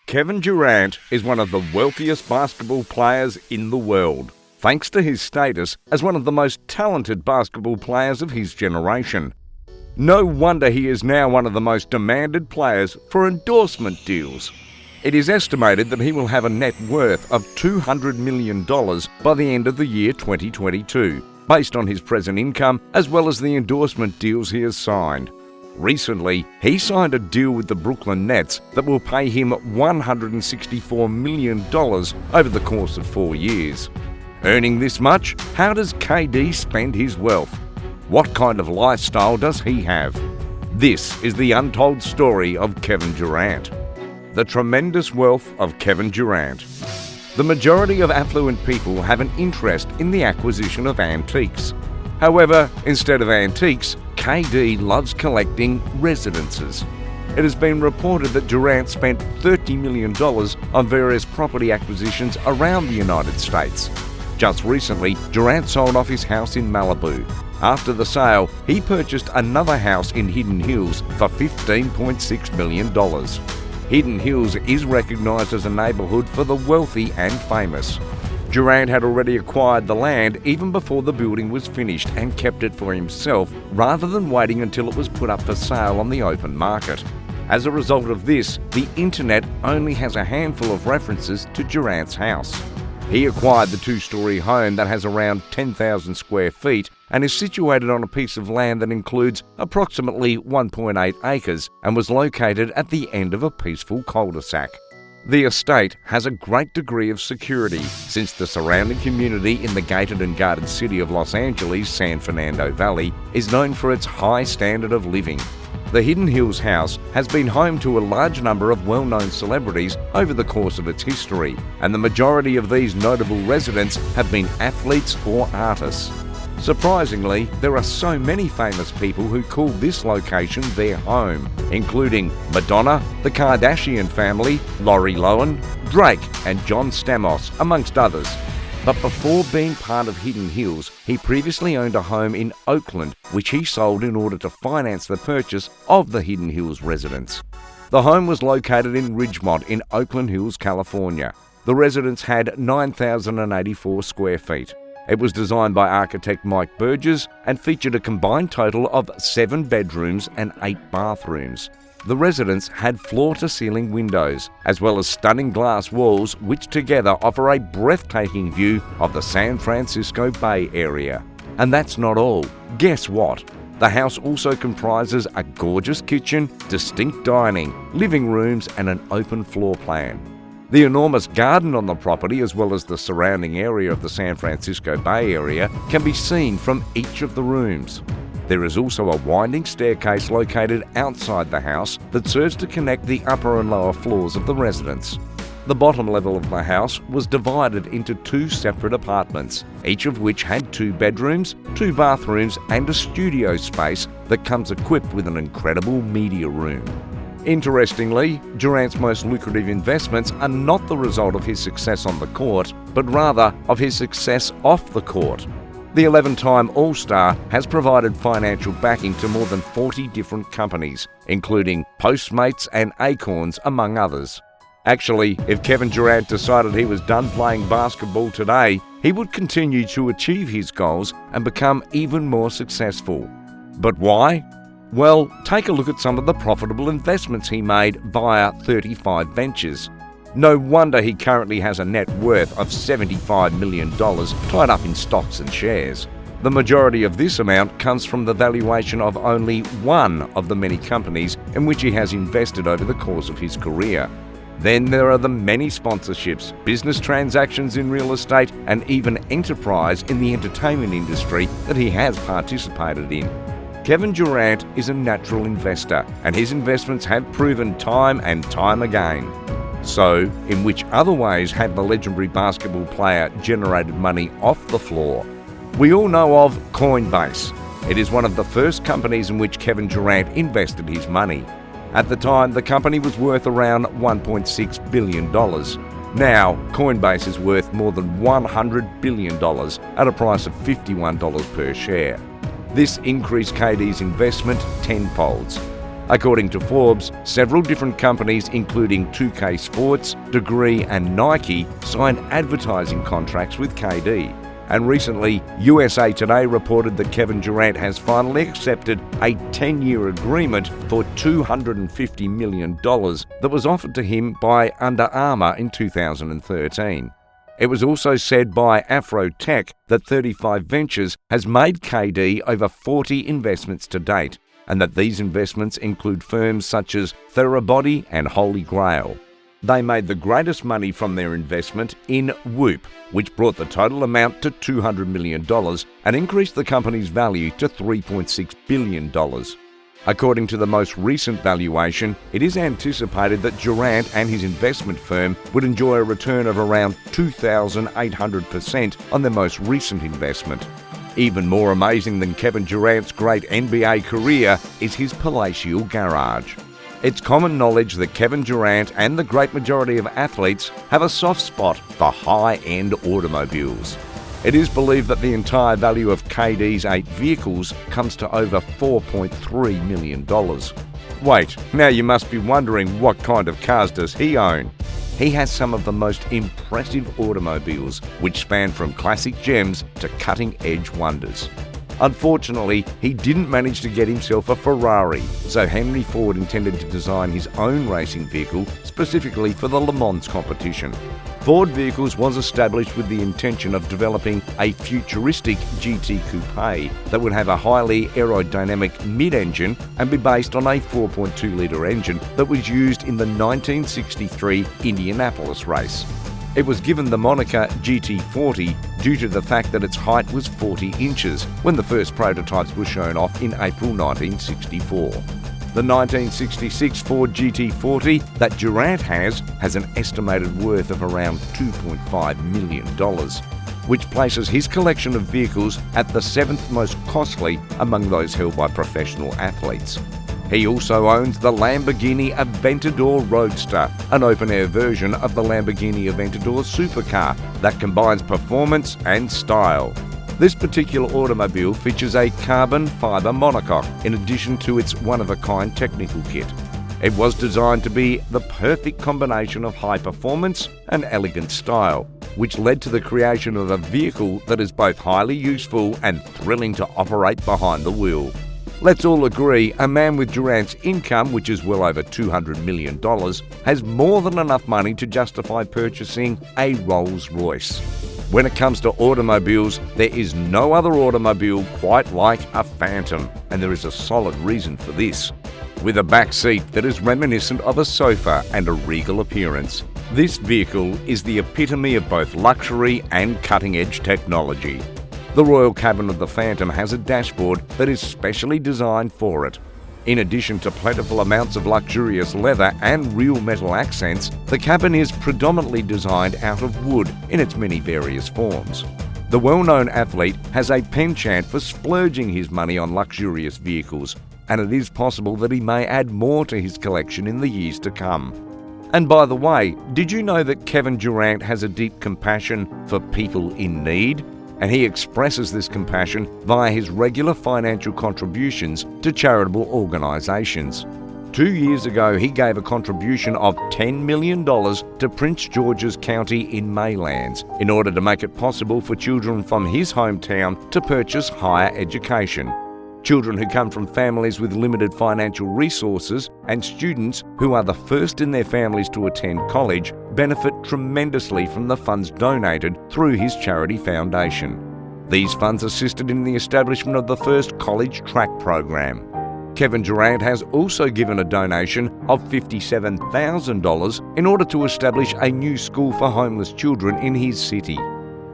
Kevin Durant is one of the wealthiest basketball players in the world, thanks to his status as one of the most talented basketball players of his generation. No wonder he is now one of the most demanded players for endorsement deals. It is estimated that he will have a net worth of $200 million by the end of the year 2022, based on his present income as well as the endorsement deals he has signed. Recently, he signed a deal with the Brooklyn Nets that will pay him $164 million over the course of 4 years. Earning this much, how does KD spend his wealth? What kind of lifestyle does he have? This is the untold story of Kevin Durant. The tremendous wealth of Kevin Durant. The majority of affluent people have an interest in the acquisition of antiques. However, instead of antiques, KD loves collecting residences. It has been reported that Durant spent $30 million on various property acquisitions around the United States. Just recently, Durant sold off his house in Malibu. After the sale, he purchased another house in Hidden Hills for $15.6 million. Hidden Hills is recognized as a neighborhood for the wealthy and famous. Durant had already acquired the land even before the building was finished and kept it for himself rather than waiting until it was put up for sale on the open market. As a result of this, the internet only has a handful of references to Durant's house. He acquired the two-story home that has around 10,000 square feet and is situated on a piece of land that includes approximately 1.8 acres and was located at the end of a peaceful cul-de-sac. The estate has a great degree of security since the surrounding community in the gated and guarded city of Los Angeles' San Fernando Valley is known for its high standard of living. The Hidden Hills house has been home to a large number of well-known celebrities over the course of its history, and the majority of these notable residents have been athletes or artists. Surprisingly, there are so many famous people who call this location their home, including Madonna, the Kardashian family, Laurie Lohan, Drake and John Stamos, amongst others. But before being part of Hidden Hills, he previously owned a home in Oakland, which he sold in order to finance the purchase of the Hidden Hills residence. The home was located in Ridgemont in Oakland Hills, California. The residence had 9,084 square feet. It was designed by architect Mike Burgess and featured a combined total of 7 bedrooms and 8 bathrooms. The residence had floor-to-ceiling windows, as well as stunning glass walls which together offer a breathtaking view of the San Francisco Bay Area. And that's not all. Guess what? The house also comprises a gorgeous kitchen, distinct dining, living rooms and an open floor plan. The enormous garden on the property, as well as the surrounding area of the San Francisco Bay Area, can be seen from each of the rooms. There is also a winding staircase located outside the house that serves to connect the upper and lower floors of the residence. The bottom level of the house was divided into 2 separate apartments, each of which had 2 bedrooms, 2 bathrooms and a studio space that comes equipped with an incredible media room. Interestingly, Durant's most lucrative investments are not the result of his success on the court, but rather of his success off the court. The 11-time All-Star has provided financial backing to more than 40 different companies, including Postmates and Acorns, among others. Actually, if Kevin Durant decided he was done playing basketball today, he would continue to achieve his goals and become even more successful. But why? Well, take a look at some of the profitable investments he made via 35 Ventures. No wonder he currently has a net worth of $75 million tied up in stocks and shares. The majority of this amount comes from the valuation of only one of the many companies in which he has invested over the course of his career. Then there are the many sponsorships, business transactions in real estate, and even enterprise in the entertainment industry that he has participated in. Kevin Durant is a natural investor, and his investments have proven time and time again. So, in which other ways had the legendary basketball player generated money off the floor? We all know of Coinbase. It is one of the first companies in which Kevin Durant invested his money. At the time, the company was worth around $1.6 billion. Now, Coinbase is worth more than $100 billion at a price of $51 per share. This increased KD's investment tenfolds. According to Forbes, several different companies including 2K Sports, Degree and Nike signed advertising contracts with KD. And recently, USA Today reported that Kevin Durant has finally accepted a 10-year agreement for $250 million that was offered to him by Under Armour in 2013. It was also said by Afrotech that 35 Ventures has made KD over 40 investments to date, and that these investments include firms such as Therabody and Holy Grail. They made the greatest money from their investment in Whoop, which brought the total amount to $200 million and increased the company's value to $3.6 billion. According to the most recent valuation, it is anticipated that Durant and his investment firm would enjoy a return of around 2,800% on their most recent investment. Even more amazing than Kevin Durant's great NBA career is his palatial garage. It's common knowledge that Kevin Durant and the great majority of athletes have a soft spot for high-end automobiles. It is believed that the entire value of KD's 8 vehicles comes to over $4.3 million. Wait, now you must be wondering, what kind of cars does he own? He has some of the most impressive automobiles, which span from classic gems to cutting-edge wonders. Unfortunately, he didn't manage to get himself a Ferrari, so Henry Ford intended to design his own racing vehicle specifically for the Le Mans competition. Ford Vehicles was established with the intention of developing a futuristic GT coupe that would have a highly aerodynamic mid-engine and be based on a 4.2-litre engine that was used in the 1963 Indianapolis race. It was given the moniker GT40 due to the fact that its height was 40 inches when the first prototypes were shown off in April 1964. The 1966 Ford GT40 that Durant has an estimated worth of around $2.5 million, which places his collection of vehicles at the 7th most costly among those held by professional athletes. He also owns the Lamborghini Aventador Roadster, an open-air version of the Lamborghini Aventador supercar that combines performance and style. This particular automobile features a carbon fibre monocoque in addition to its one-of-a-kind technical kit. It was designed to be the perfect combination of high performance and elegant style, which led to the creation of a vehicle that is both highly useful and thrilling to operate behind the wheel. Let's all agree a man with Durant's income, which is well over $200 million, has more than enough money to justify purchasing a Rolls-Royce. When it comes to automobiles, there is no other automobile quite like a Phantom, and there is a solid reason for this. With a back seat that is reminiscent of a sofa and a regal appearance, this vehicle is the epitome of both luxury and cutting-edge technology. The royal cabin of the Phantom has a dashboard that is specially designed for it. In addition to plentiful amounts of luxurious leather and real metal accents, the cabin is predominantly designed out of wood in its many various forms. The well-known athlete has a penchant for splurging his money on luxurious vehicles, and it is possible that he may add more to his collection in the years to come. And by the way, did you know that Kevin Durant has a deep compassion for people in need? And he expresses this compassion via his regular financial contributions to charitable organisations. 2 years ago, he gave a contribution of $10 million to Prince George's County in Maylands in order to make it possible for children from his hometown to purchase higher education. Children who come from families with limited financial resources and students who are the first in their families to attend college benefit tremendously from the funds donated through his charity foundation. These funds assisted in the establishment of the first college track program. Kevin Durant has also given a donation of $57,000 in order to establish a new school for homeless children in his city.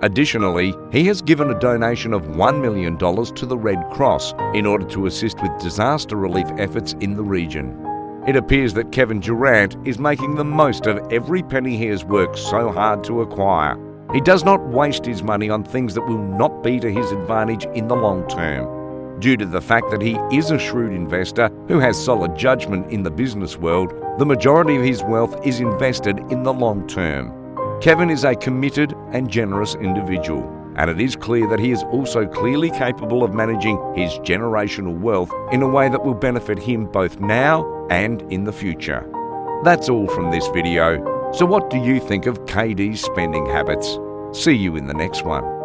Additionally, he has given a donation of $1 million to the Red Cross in order to assist with disaster relief efforts in the region. It appears that Kevin Durant is making the most of every penny he has worked so hard to acquire. He does not waste his money on things that will not be to his advantage in the long term. Due to the fact that he is a shrewd investor who has solid judgment in the business world, the majority of his wealth is invested in the long term. Kevin is a committed and generous individual. and it is clear that he is also clearly capable of managing his generational wealth in a way that will benefit him both now and in the future. That's all from this video. So what do you think of KD's spending habits? See you in the next one.